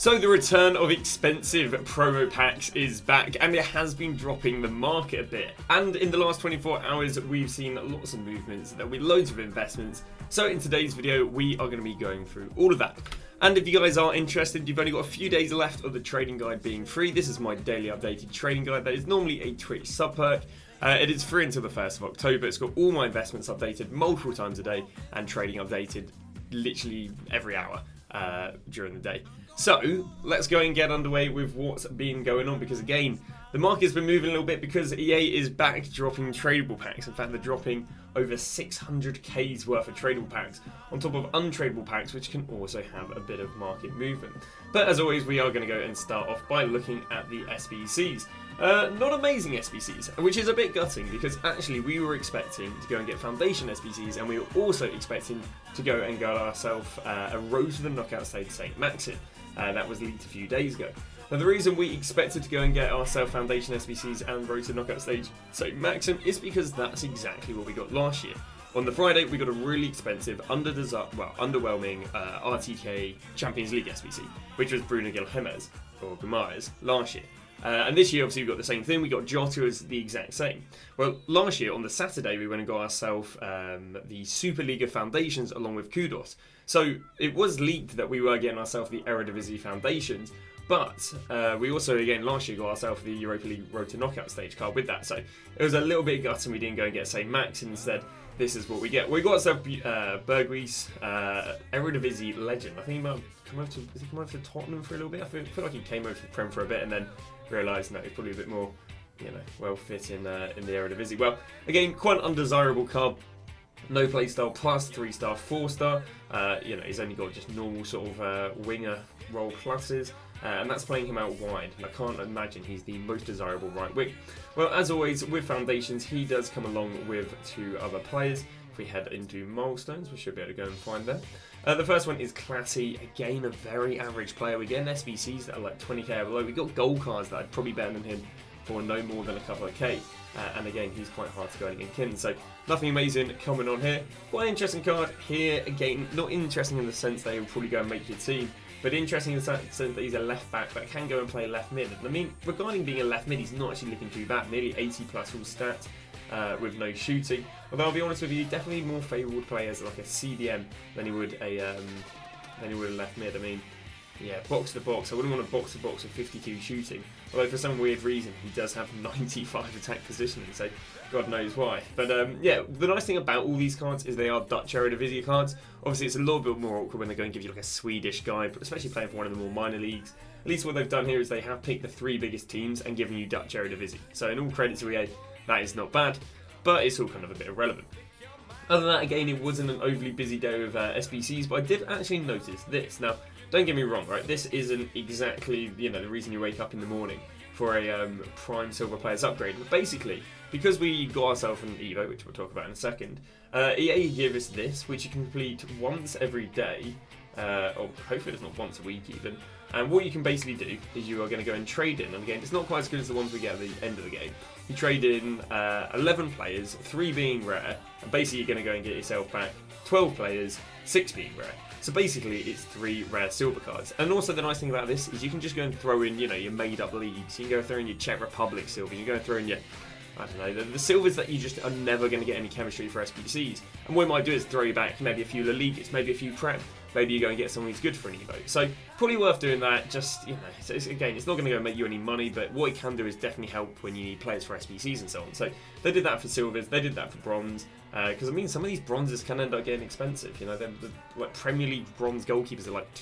So the return of expensive promo packs is back, and it has been dropping the market a bit. And in the last 24 hours, we've seen lots of movements, there'll be loads of investments. So in today's video, we are going to be going through all of that. And if you guys are interested, you've only got a few days left of the trading guide being free. This is my daily updated trading guide that is normally a Twitch sub perk. It is free until the 1st of October. It's got all my investments updated multiple times a day and trading updated literally every hour during the day. So let's go and get underway with what's been going on, because again, the market's been moving a little bit because EA is back dropping tradable packs. In fact, they're dropping over 600k's worth of tradable packs on top of untradable packs, which can also have a bit of market movement. But as always, we are going to go and start off by looking at the SBCs. Not amazing SBCs, which is a bit gutting, because actually we were expecting to go and get foundation SBCs, and we were also expecting to go and get ourselves a road to the knockout stage St. Maxim. That was leaked a few days ago. Now, the reason we expected to go and get ourselves foundation SBCs and road to knockout stage St. Maxim is because that's exactly what we got last year. On the Friday, we got a really expensive, underwhelming RTK Champions League SBC, which was Bruno Guimaraes last year. And this year, obviously, we got the same thing. We got Jota as the exact same. Well, last year, on the Saturday, we went and got ourselves the Superliga Foundations along with Kudos. So it was leaked that we were getting ourselves the Eredivisie Foundations, but we also, again, last year got ourselves the Europa League Road to Knockout stage card with that. So it was a little bit gutting we didn't go and get St. Max. Instead, this is what we get. We got ourselves Berghuis, Eredivisie legend. I think he might have come over to Tottenham for a little bit. I feel like he came over to the Prem for a bit and then realised, no, he's probably a bit more, well fit in the Eredivisie. Well, again, quite an undesirable card. No playstyle, plus 3-star, 4-star. He's only got just normal sort of winger role pluses, and that's playing him out wide. I can't imagine he's the most desirable right wing. Well, as always, with Foundations, he does come along with two other players. If we head into Milestones, we should be able to go and find them. The first one is Classy, again a very average player. We get SBCs that are like 20k or below. We got gold cards that are probably better than him for no more than a couple of k. And again, he's quite hard to go against Kin. So nothing amazing coming on here. Quite an interesting card here. Again, not interesting in the sense that he'll probably go and make your team, but interesting in the sense that he's a left back that can go and play left mid. And I mean, regarding being a left mid, he's not actually looking too bad. Nearly 80 plus all stats with no shooting. Although I'll be honest with you, definitely more favourable players like a CDM than he would a left mid. I mean, yeah, box to box. I wouldn't want a box to box with 52 shooting. Although for some weird reason he does have 95 attack positioning, so God knows why. But yeah, the nice thing about all these cards is they are Dutch Eredivisie cards. Obviously, it's a little bit more awkward when they're going to give you like a Swedish guy, but especially playing for one of the more minor leagues. At least what they've done here is they have picked the 3 biggest teams and given you Dutch Eredivisie. So in all credit to EA, that is not bad, but it's all kind of a bit irrelevant. Other than that, again, it wasn't an overly busy day with SBCs, but I did actually notice this. Now, don't get me wrong, right? This isn't exactly, the reason you wake up in the morning for a Prime Silver Players upgrade. But basically, because we got ourselves an Evo, which we'll talk about in a second, EA gave us this, which you can complete once every day, or hopefully it's not once a week even. And what you can basically do is you are going to go and trade in. And again, it's not quite as good as the ones we get at the end of the game. You trade in 11 players, 3 being rare, and basically you're going to go and get yourself back 12 players, 6 being rare. So basically it's 3 rare silver cards. And also the nice thing about this is you can just go and throw in, your made up leagues. You can go throw in your Czech Republic silvers, you can go throw in your, I don't know, the silvers that you just are never going to get any chemistry for SBCs. And what it might do is throw you back maybe a few La Ligas, maybe a few Prem. Maybe you go and get someone who's good for an Evo. So probably worth doing that. Just, again, it's not going to go make you any money, but what it can do is definitely help when you need players for SBCs and so on. So they did that for silvers, they did that for bronze. Because I mean, some of these bronzes can end up getting expensive. They're like Premier League bronze goalkeepers are like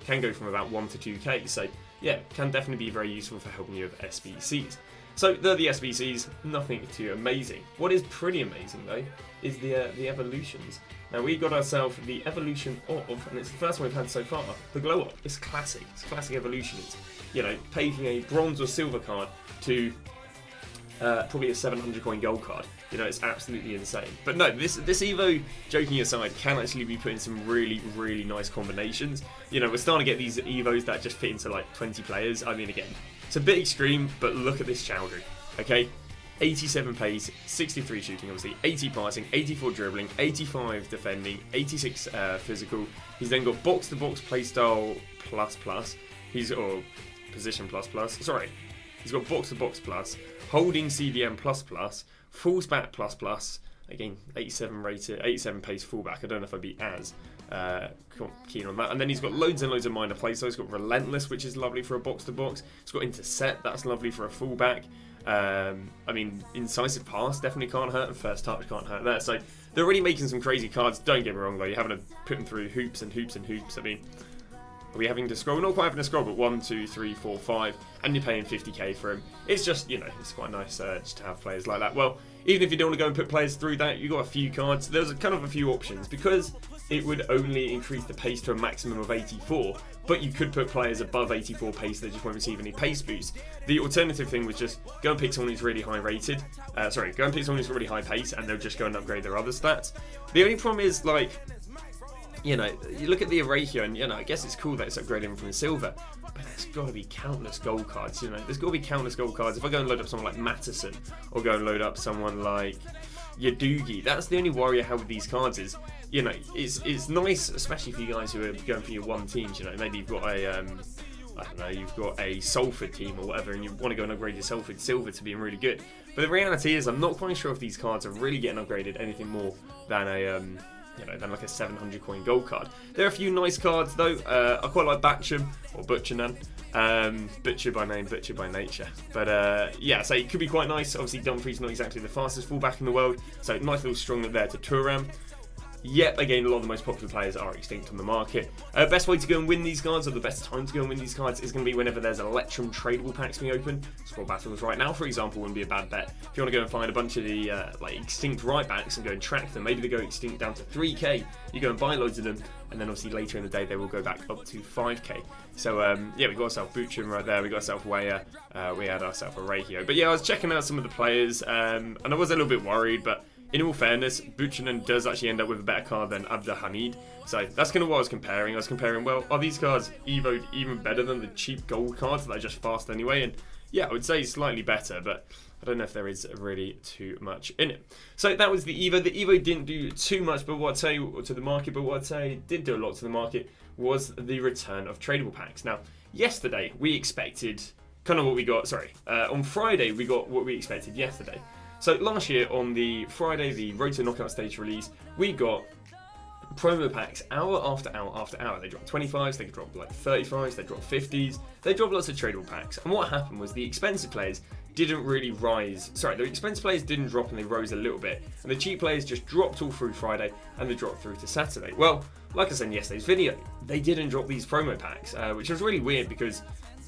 can go from about 1 to 2k. So yeah, can definitely be very useful for helping you with SBCs. So they're the SBCs, nothing too amazing. What is pretty amazing though is the evolutions. Now we got ourselves the evolution of, and it's the first one we've had so far, the glow up. It's classic. It's classic evolution. It's taking a bronze or silver card to probably a 700 coin gold card. It's absolutely insane. But no, this Evo, joking aside, can actually be put in some really, really nice combinations. We're starting to get these Evos that just fit into like 20 players. I mean, again, it's a bit extreme, but look at this Chowdhury, okay? 87 pace, 63 shooting, obviously, 80 passing, 84 dribbling, 85 defending, 86 physical. He's then got box-to-box playstyle plus, or position plus plus. Sorry, he's got box to box plus, holding CDM plus plus, falls back plus plus. Again, 87 rated, 87 pace fullback. I don't know if I'd be as keen on that. And then he's got loads and loads of minor plays. So he's got relentless, which is lovely for a box to box. He's got intercept, that's lovely for a fullback. I mean, incisive pass definitely can't hurt, and first touch can't hurt there. So they're already making some crazy cards. Don't get me wrong though, you're having to put them through hoops and hoops and hoops. I mean, are we having to scroll? Not quite having to scroll, but 1, 2, 3, 4, 5, and you're paying 50k for him. It's just, you know, it's quite nice just to have players like that. Well, even if you don't want to go and put players through that, you've got a few cards. There's kind of a few options, because it would only increase the pace to a maximum of 84, but you could put players above 84 pace that just won't receive any pace boost. The alternative thing was just go and pick someone who's really high rated. Go and pick someone who's really high pace, and they'll just go and upgrade their other stats. The only problem is, like, you know, you look at the ratio, and, you know, I guess it's cool that it's upgrading from silver, but there's got to be countless gold cards, you know. There's got to be countless gold cards. If I go and load up someone like Matteson, or go and load up someone like Yadugi, that's the only worry I have with these cards is, you know, it's nice, especially for you guys who are going for your one teams, you know, maybe you've got a, I don't know, you've got a Salford team or whatever, and you want to go and upgrade your Salford silver to being really good. But the reality is, I'm not quite sure if these cards are really getting upgraded anything more than a, you know, than like a 700 coin gold card. There are a few nice cards though. I quite like Batcham or Butchernan. Butcher by name, butcher by nature. But yeah, so it could be quite nice. Obviously, Dumfries not exactly the fastest fullback in the world, so nice little strong there to Turam. Yet again, a lot of the most popular players are extinct on the market. Best way to go and win these cards, or the best time to go and win these cards, is going to be whenever there's Electrum tradable packs being open. Squad battles right now, for example, wouldn't be a bad bet. If you want to go and find a bunch of the like extinct right backs and go and track them, maybe they go extinct down to 3k, you go and buy loads of them, and then obviously later in the day they will go back up to 5k. So yeah, we got ourselves Butcham right there, we got ourselves Weyer, we had ourselves a Rahio. But yeah, I was checking out some of the players, and I was a little bit worried, but in all fairness, Buchanan does actually end up with a better card than Abdelhamid. So that's kind of what I was comparing. I was comparing, well, are these cards evoed even better than the cheap gold cards that are just fast anyway? And yeah, I would say slightly better, but I don't know if there is really too much in it. So that was the Evo. The Evo didn't do too much, but what I'd say to the market, but what I'd say did do a lot to the market was the return of tradable packs. Now, yesterday we expected kind of what we got, on Friday we got what we expected yesterday. So last year on the Friday, the Road to Knockout stage release, we got promo packs hour after hour after hour. They dropped 25s, they dropped like 35s, they dropped 50s, they dropped lots of tradable packs. And what happened was the expensive players didn't really rise. Sorry, the expensive players didn't drop and they rose a little bit. And the cheap players just dropped all through Friday and they dropped through to Saturday. Well, like I said in yesterday's video, they didn't drop these promo packs, which was really weird because,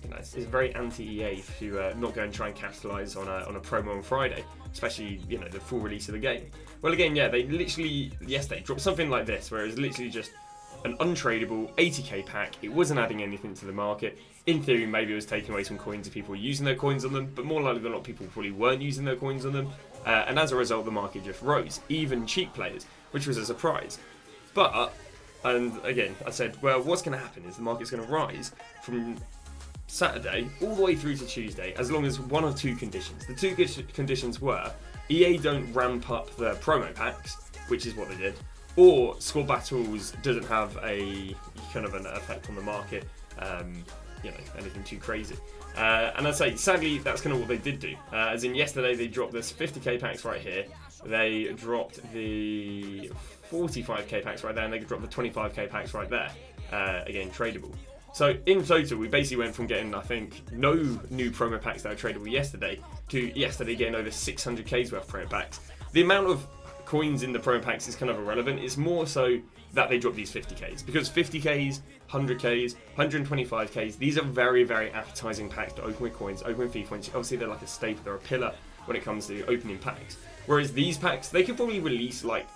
you know, it's very anti-EA to not go and try and capitalise on a promo on Friday, especially, you know, the full release of the game. Well, again, yeah, they literally yesterday dropped something like this, where it was literally just an untradeable 80k pack. It wasn't adding anything to the market. In theory, maybe it was taking away some coins if people were using their coins on them, but more likely than not, people probably weren't using their coins on them. And as a result, the market just rose, even cheap players, which was a surprise. But, and again, I said, well, what's going to happen is the market's going to rise from Saturday all the way through to Tuesday, as long as one of two conditions. The two conditions were EA don't ramp up the promo packs, which is what they did, or Squad Battles doesn't have a kind of an effect on the market, you know, anything too crazy. And I'd say, sadly, that's kind of what they did do. As in yesterday, they dropped this 50k packs right here. They dropped the 45k packs right there, and they dropped the 25k packs right there. Again, tradable. So in total, we basically went from getting, I think, no new promo packs that are tradable yesterday to yesterday getting over 600k's worth of promo packs. The amount of coins in the promo packs is kind of irrelevant. It's more so that they drop these 50k's, because 50k's, 100k's, 125k's, these are very, very appetizing packs to open with coins, open with FIFA points. Obviously, they're like a staple, they're a pillar when it comes to opening packs. Whereas these packs, they could probably release like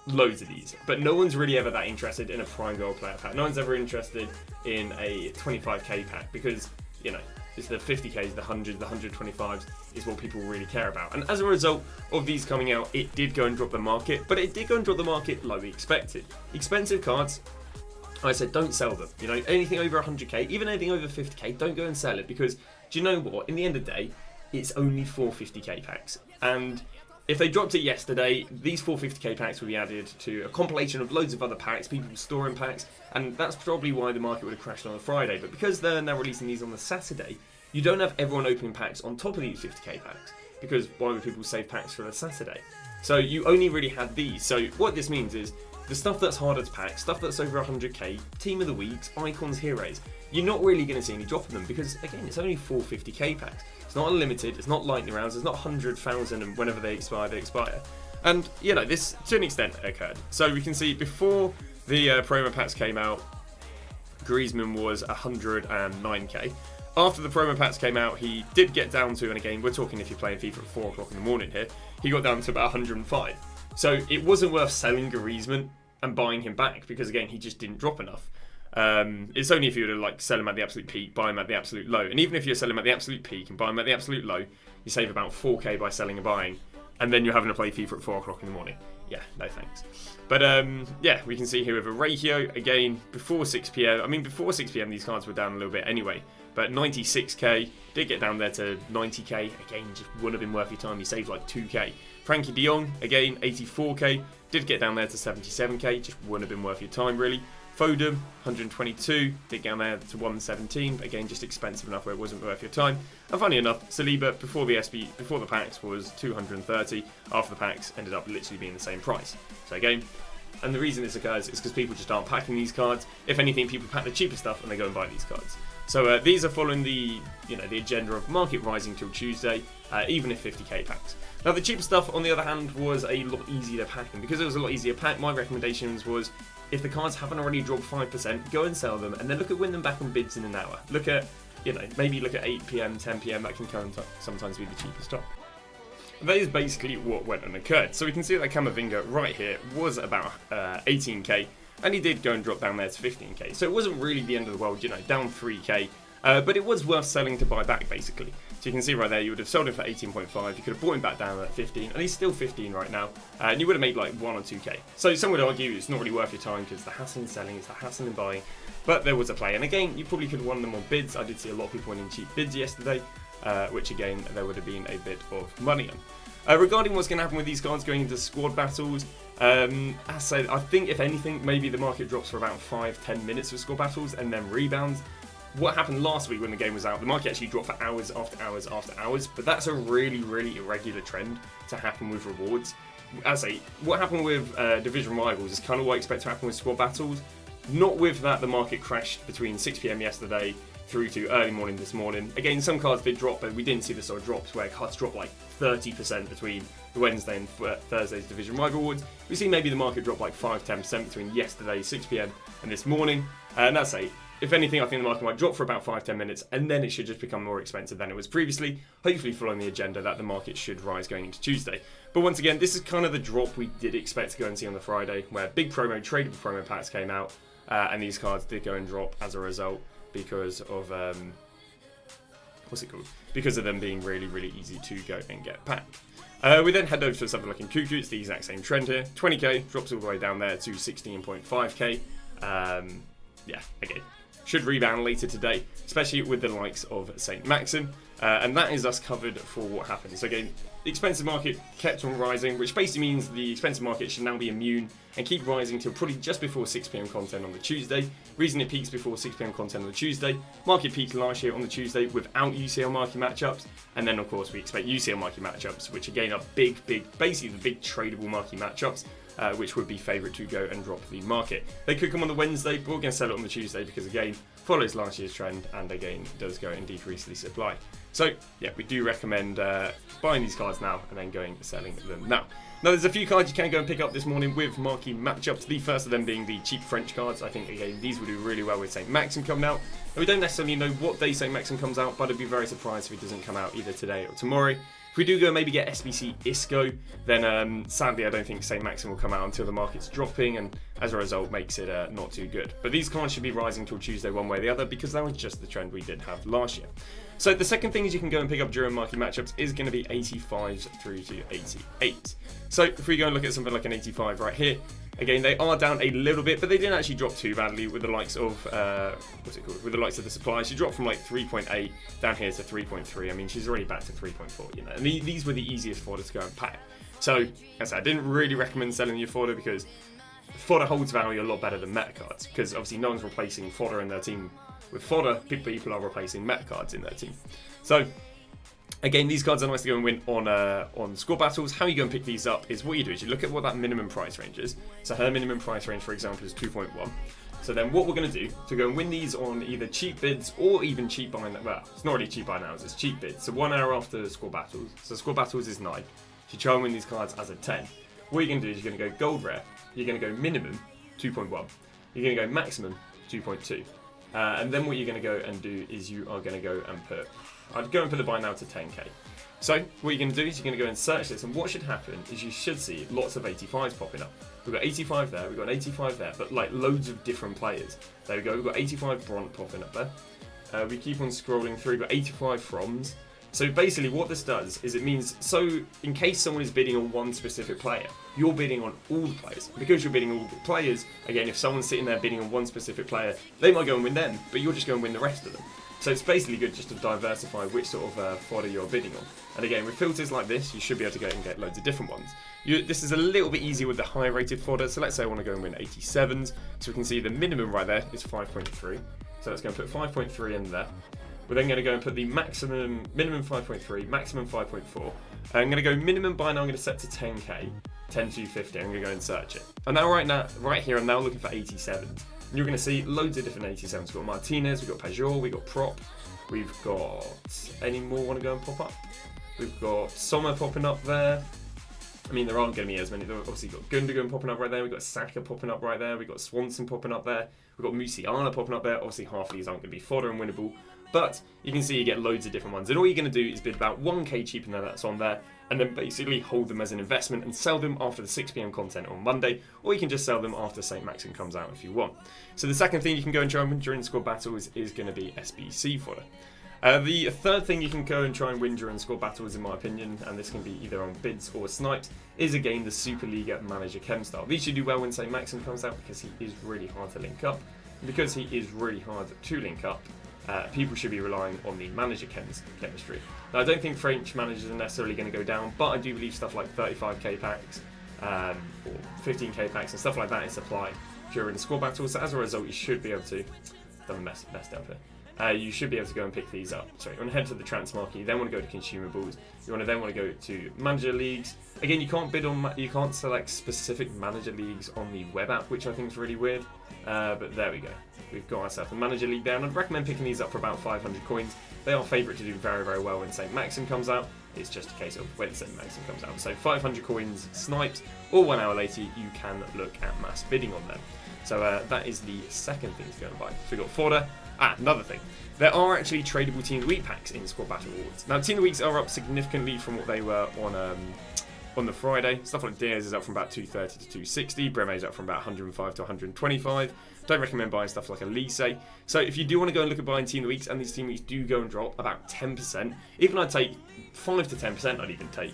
loads of these, but no one's really ever that interested in a prime gold player pack. No one's ever interested in a 25k pack, because, you know, it's the 50k's, the 100s, the 125s is what people really care about. And as a result of these coming out, it did go and drop the market, but it did go and drop the market like we expected. Expensive cards, I said, don't sell them. You know, anything over 100k, even anything over 50k, don't go and sell it, because do you know what? In the end of the day, it's only 4 50k packs, and if they dropped it yesterday, these 450k packs would be added to a compilation of loads of other packs, people storing packs, and that's probably why the market would have crashed on a Friday. But because they're now releasing these on the Saturday, you don't have everyone opening packs on top of these 50k packs, because why would people save packs for the Saturday? So you only really had these. So what this means is the stuff that's harder to pack, stuff that's over 100k, Team of the Weeks, Icons, Heroes, you're not really going to see any drop of them because, again, it's only 450k packs. It's not unlimited, it's not lightning rounds, it's not 100,000 and whenever they expire, they expire. And, you know, this, to an extent, occurred. So we can see before the promo packs came out, Griezmann was 109k. After the promo packs came out, he did get down to, and again, we're talking if you're playing FIFA at 4 o'clock in the morning here, he got down to about 105. So it wasn't worth selling Griezmann and buying him back because, again, he just didn't drop enough. It's only if you were to like sell him at the absolute peak, buy him at the absolute low. And even if you sell him at the absolute peak and buy him at the absolute low, you save about 4k by selling and buying. And then you're having to play FIFA at 4 o'clock in the morning. Yeah, no thanks. But yeah, we can see here with a ratio, again, before 6 PM. I mean, before 6 PM, these cards were down a little bit anyway. But 96k, did get down there to 90k. Again, just wouldn't have been worth your time. You saved like 2k. Frankie de Jong, again, 84k. Did get down there to 77k. Just wouldn't have been worth your time, really. Foden, 122, did get down there to 117, again just expensive enough where it wasn't worth your time. And funny enough, Saliba before the packs was 230, after the packs ended up literally being the same price. So again, and the reason this occurs is because people just aren't packing these cards. If anything, people pack the cheaper stuff and they go and buy these cards. So these are following the agenda of market rising till Tuesday, even if 50k packs. Now the cheaper stuff, on the other hand, was a lot easier to pack, and because it was a lot easier to pack, my recommendations was, if the cards haven't already dropped 5%, go and sell them, and then look at win them back on bids in an hour. Look at, maybe look at 8 PM, 10 PM, that can sometimes be the cheapest stock. And that is basically what went and occurred. So we can see that Camavinga right here was about 18k, and he did go and drop down there to 15k. So it wasn't really the end of the world, down 3k, but it was worth selling to buy back, basically. So you can see right there, you would have sold him for 18.5, you could have bought him back down at 15, and he's still 15 right now, and you would have made like 1 or 2k. So some would argue it's not really worth your time because the hassle in selling is the hassle in buying, but there was a play. And again, you probably could have won them on bids. I did see a lot of people winning cheap bids yesterday, which again, there would have been a bit of money on. Regarding what's going to happen with these cards going into squad battles, as I said, I think if anything, maybe the market drops for about 5-10 minutes for squad battles and then rebounds. What happened last week when the game was out, the market actually dropped for hours after hours after hours, but that's a really, really irregular trend to happen with rewards. As I say, what happened with Division Rivals is kind of what I expect to happen with squad battles. Not with that the market crashed between 6 PM yesterday through to early morning this morning. Again, some cards did drop, but we didn't see the sort of drops where cards dropped like 30% between the Wednesday and Thursday's Division Rival Awards. We see maybe the market drop like 5-10% between yesterday, 6 PM, and this morning. And that's it. If anything, I think the market might drop for about 5-10 minutes, and then it should just become more expensive than it was previously, hopefully following the agenda that the market should rise going into Tuesday. But once again, this is kind of the drop we did expect to go and see on the Friday, where big tradable promo packs came out, and these cards did go and drop as a result because of, because of them being really, really easy to go and get packed. We then head over to something like in Cuckoo. It's the exact same trend here. 20k drops all the way down there to 16.5k. Yeah, again, should rebound later today, especially with the likes of St. Maxim. And that is us covered for what happens. So again, the expensive market kept on rising, which basically means the expensive market should now be immune and keep rising till probably just before 6 PM content on the Tuesday. Reason it peaks before 6 PM content on the Tuesday, market peaked last year on the Tuesday without UCL market matchups, and then of course we expect UCL market matchups, which again are basically the big tradable market matchups, which would be favourite to go and drop the market. They could come on the Wednesday, but we're going to sell it on the Tuesday because again, follows last year's trend and again does go and decrease the supply. So yeah, we do recommend buying these cards now and then going and selling them now. Now there's a few cards you can go and pick up this morning with marquee matchups, the first of them being the cheap French cards. I think again these will do really well with St. Maxim coming out. And we don't necessarily know what day St. Maxim comes out, but I'd be very surprised if it doesn't come out either today or tomorrow. If we do go maybe get SBC Isco, then sadly I don't think St. Maxim will come out until the market's dropping, and as a result makes it not too good. But these cards should be rising till Tuesday one way or the other because that was just the trend we did have last year. So the second thing is you can go and pick up during market matchups is going to be 85s through to 88. So if we go and look at something like an 85 right here, again they are down a little bit, but they didn't actually drop too badly with the likes of with the likes of the supply. She dropped from like 3.8 down here to 3.3. I mean, she's already back to 3.4, and these were the easiest for her to go and pack. So, as I said, I didn't really recommend selling your fodder because fodder holds value a lot better than meta cards, because obviously no one's replacing fodder in their team with fodder. People are replacing meta cards in their team. So again, these cards are nice to go and win on score battles. How you go and pick these up is what you do is you look at what that minimum price range is. So her minimum price range, for example, is 2.1. So then what we're going to do to go and win these on either cheap bids or even cheap buy now, well, it's not really cheap buy nows, it's cheap bids. So 1 hour after score battles. So score battles is 9. You try and win these cards as a 10. What you're going to do is you're going to go gold rare, you're going to go minimum 2.1, you're going to go maximum 2.2. And then what you're going to go and do is you are going to go and I'd go and put the buy now to 10k. So what you're going to do is you're going to go and search this, and what should happen is you should see lots of 85s popping up. We've got 85 there, we've got an 85 there, but like loads of different players. There we go, we've got 85 Bront popping up there. We keep on scrolling through, we've got 85 Froms. So basically what this does is it means, so in case someone is bidding on one specific player, you're bidding on all the players. Because you're bidding on all the players, again, if someone's sitting there bidding on one specific player, they might go and win them, but you're just going to win the rest of them. So it's basically good just to diversify which sort of fodder you're bidding on. And again, with filters like this, you should be able to go and get loads of different ones. This is a little bit easier with the high rated fodder. So let's say I want to go and win 87s. So we can see the minimum right there is 5.3. So let's go and put 5.3 in there. We're then going to go and put the minimum 5.3, maximum 5.4. I'm going to go minimum buy now, I'm going to set to 10k, 10,250. I'm going to go and search it. And now right here, I'm now looking for 87s. And you're going to see loads of different 87s. We've got Martinez, we've got Pajor, we've got Prop, we've got any more want to go and pop up? We've got Sommer popping up there. I mean, there aren't going to be as many. We've obviously got Gundogan popping up right there. We've got Saka popping up right there. We've got Swanson popping up there. We've got Musiala popping up there. Obviously, half of these aren't going to be fodder and winnable. But you can see you get loads of different ones. And all you're going to do is bid about 1k cheaper than that's on there. And then basically hold them as an investment and sell them after the 6 PM content on Monday. Or you can just sell them after St. Maxim comes out if you want. So the second thing you can go and try and win during squad battles is going to be SBC fodder. The third thing you can go and try and win during squad battles, in my opinion, and this can be either on bids or snipes, is again the Superliga manager chem style. These should do well when St. Maxim comes out because he is really hard to link up. And because he is really hard to link up, people should be relying on the manager chemistry. Now, I don't think French managers are necessarily going to go down, but I do believe stuff like 35k packs or 15k packs and stuff like that is supply during the squad battles. So as a result, you should be able to. Done a mess down here. You should be able to go and pick these up. Sorry, you want to head to the transfer market. You then want to go to consumables. You want to go to manager leagues. Again, you can't bid on, you can't select specific manager leagues on the web app, which I think is really weird. But there we go. We've got ourselves a manager league there, and I'd recommend picking these up for about 500 coins. They are favourite to do very, very well when St. Maxim comes out. It's just a case of when St. Maxim comes out. So 500 coins sniped, or 1 hour later, you can look at mass bidding on them. So that is the second thing to go and buy. So we've got fodder. Another thing. There are actually tradable Team of the Week packs in Squad Battle Awards. Now, Team of the Weeks are up significantly from what they were on the Friday. Stuff like Diaz is up from about 230 to 260. Breme's up from about 105 to 125. Don't recommend buying stuff like Elise. So if you do want to go and look at buying Team of the Weeks, and these Team of the Weeks do go and drop about 10%, even I'd take 5 to 10%, I'd even take.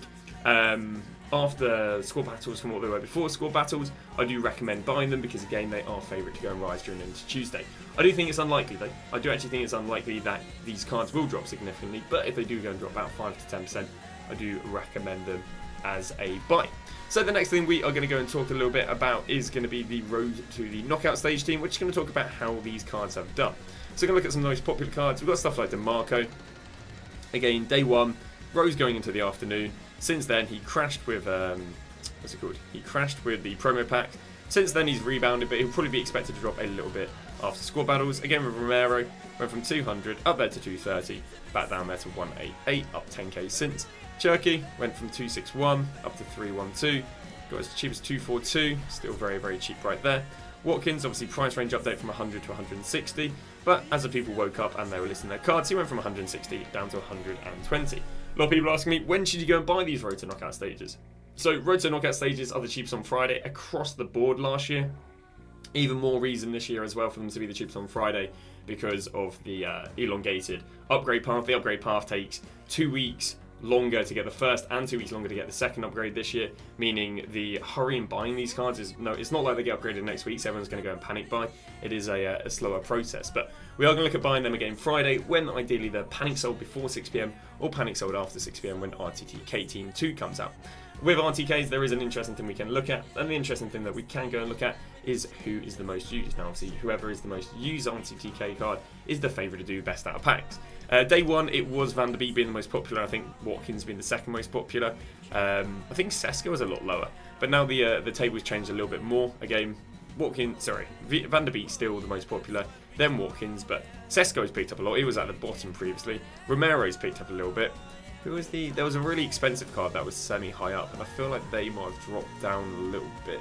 After squad battles from what they were before squad battles, I do recommend buying them because again they are favourite to go and rise during into Tuesday. I do think it's unlikely though. I do actually think it's unlikely that these cards will drop significantly, but if they do go and drop about 5 to 10%, I do recommend them as a buy. So the next thing we are going to go and talk a little bit about is going to be the road to the knockout stage team, which is going to talk about how these cards have done. So we're going to look at some of the most popular cards. We've got stuff like DeMarco. Again, day one, Rose going into the afternoon. Since then, he crashed with what's it called? He crashed with the promo pack. Since then, he's rebounded, but he'll probably be expected to drop a little bit after squad battles. Again with Romero, went from 200 up there to 230, back down there to 188, up 10k since. Cherky went from 261 up to 312, got as cheap as 242, still very, very cheap right there. Watkins, obviously price range update from 100 to 160, but as the people woke up and they were listing their cards, he went from 160 down to 120. A lot of people asking me, when should you go and buy these Road to Knockout stages? So Road to Knockout stages are the cheapest on Friday across the board last year. Even more reason this year as well for them to be the cheapest on Friday because of the elongated upgrade path. The upgrade path takes 2 weeks longer to get the first and 2 weeks longer to get the second upgrade this year, meaning the hurry in buying these cards is it's not like they get upgraded next week so everyone's going to go and panic buy. It is a slower process, but we are going to look at buying them again Friday when ideally they're panic sold before 6 PM or panic sold after 6 PM when RTT K Team 2 comes out. With RTKs, there is an interesting thing we can look at, and the interesting thing that we can go and look at is who is the most used. Now, obviously, whoever is the most used RTK card is the favourite to do best out of packs. Day one, it was Van der Beek being the most popular. I think Watkins being the second most popular. I think Sesko was a lot lower, but now the table's changed a little bit more. Again, Van der Beek still the most popular, then Watkins, but Sesko's picked up a lot. He was at the bottom previously. Romero's picked up a little bit. There was a really expensive card that was semi-high up, and I feel like they might have dropped down a little bit.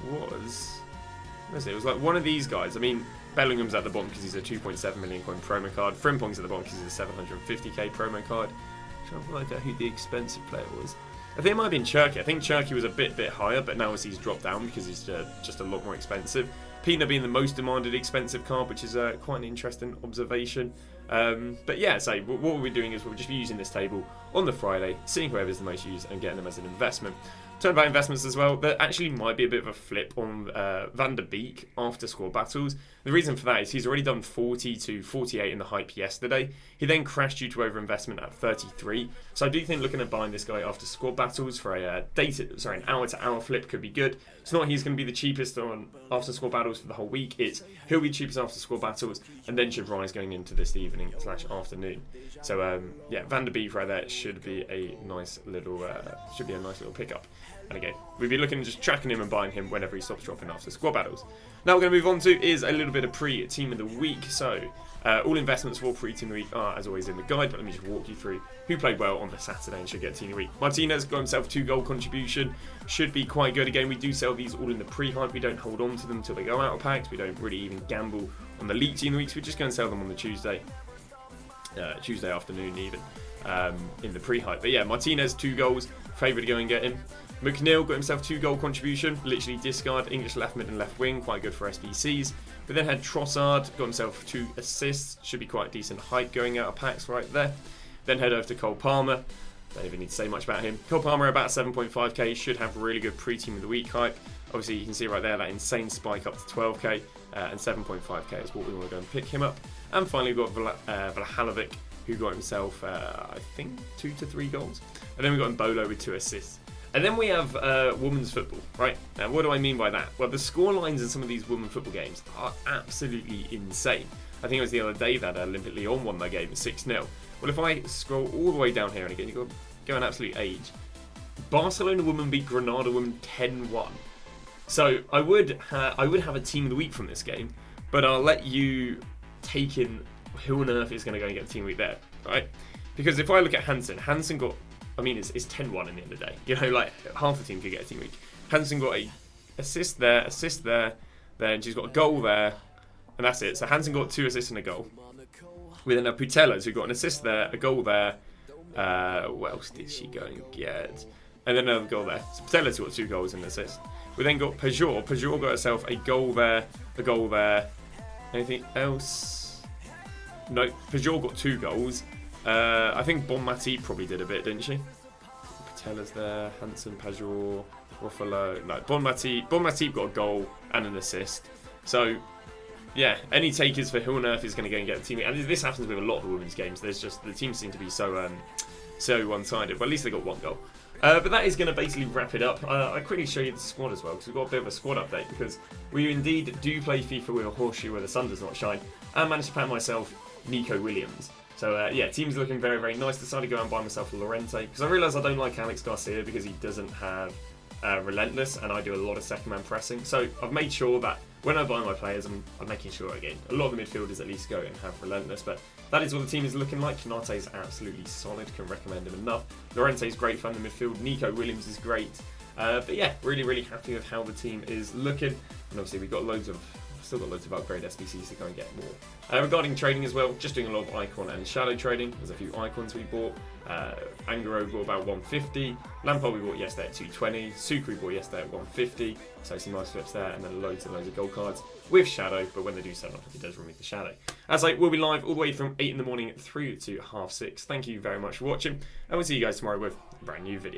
It was like one of these guys. I mean, Bellingham's at the bottom because he's a 2.7 million coin promo card. Frimpong's at the bottom because he's a 750k promo card. I'm trying to work out who the expensive player was. I think it might have been Cherky. I think Cherky was a bit higher, but now he's dropped down because he's just a lot more expensive. Pina being the most demanded expensive card, which is quite an interesting observation. But yeah, so what we're doing is we'll just be using this table on the Friday, seeing whoever's the most used and getting them as an investment. Talking about investments as well, there actually might be a bit of a flip on Van der Beek after squad battles. The reason for that is he's already done 40 to 48 in the hype yesterday. He then crashed due to overinvestment at 33. So I do think looking at buying this guy after squad battles for an hour-to-hour flip could be good. It's not he's going to be the cheapest on after squad battles for the whole week. It's he'll be cheapest after squad battles and then should rise going into this evening/afternoon. So yeah, Van der Beek right there should be a nice little pickup. And again, we'll be looking at just tracking him and buying him whenever he stops dropping after squad battles. Now we're going to move on to is a little bit of pre-team of the week. So all investments for pre-team of the week are as always in the guide, but let me just walk you through who played well on the Saturday and should get team of the week. Martinez got himself 2-goal contribution, should be quite good. Again, we do sell these all in the pre-hype. We don't hold on to them until they go out of packs. We don't really even gamble on the league team of the week. So we just go and sell them on the Tuesday afternoon even in the pre-hype. But yeah, Martinez 2 goals, favourite to go and get him. McNeil got himself 2-goal contribution, literally discard, English left mid and left wing, quite good for SBCs. We then had Trossard, got himself 2 assists, should be quite decent height going out of packs right there. Then head over to Cole Palmer, don't even need to say much about him. Cole Palmer about 7.5k, should have really good pre-team of the week hype. Obviously you can see right there that insane spike up to 12k, and 7.5k is what we want to go and pick him up. And finally we've got Vlahovic, who got himself, I think, 2 to 3 goals. And then we got Mbolo with 2 assists. And then we have women's football, right? Now, what do I mean by that? Well, the score lines in some of these women football games are absolutely insane. I think it was the other day that Olympic Lyon won their game 6-0. Well, if I scroll all the way down here, and again, you've got to go an absolute age. Barcelona women beat Granada women 10-1. So I would have a team of the week from this game, but I'll let you take in who on earth is going to go and get the team of the week there, right? Because if I look at Hansen got, I mean, it's 10-1 in the end of the day. You know, like half the team could get a team week. Hansen got a assist there, then she's got a goal there, and that's it. So Hansen got 2 assists and a goal. We then have Putellas, who got an assist there, a goal there. What else did she go and get? And then another goal there. So Putellas got 2 goals and an assist. We then got Pajor. Pajor got herself a goal there, a goal there. Anything else? No, Pajor got 2 goals. I think Bonmati probably did a bit, didn't she? Patella's there, Hansen, Pajor, Ruffalo. No, Bonmati got a goal and an assist. So, yeah, any takers for who on earth is going to go and get a team. And this happens with a lot of the women's games. There's just, the teams seem to be so one-sided. But at least they got 1 goal. But that is going to basically wrap it up. I'll quickly show you the squad as well, because we've got a bit of a squad update, because we indeed do play FIFA with a horseshoe where the sun does not shine, and managed to pack myself Nico Williams. So yeah, team's looking very, very nice. Decided to go and buy myself a Lorente, because I realise I don't like Alex Garcia because he doesn't have Relentless, and I do a lot of second man pressing. So I've made sure that when I buy my players, I'm making sure, again, a lot of the midfielders at least go and have Relentless, but that is what the team is looking like. Konate is absolutely solid, can recommend him enough. Lorente is great fun in the midfield, Nico Williams is great. But yeah, really, really happy with how the team is looking, and obviously we've got still got loads of upgrade SBCs to go and get more. Regarding trading as well, just doing a lot of icon and shadow trading. There's a few icons we bought. Angaro bought about 150. Lampard we bought yesterday at 220. Sucre we bought yesterday at 150. So some nice flips there, and then loads and loads of gold cards with shadow. But when they do sell off, it does remove the shadow. As I will be live all the way from 8 in the morning through to 6:30. Thank you very much for watching, and we'll see you guys tomorrow with a brand new video.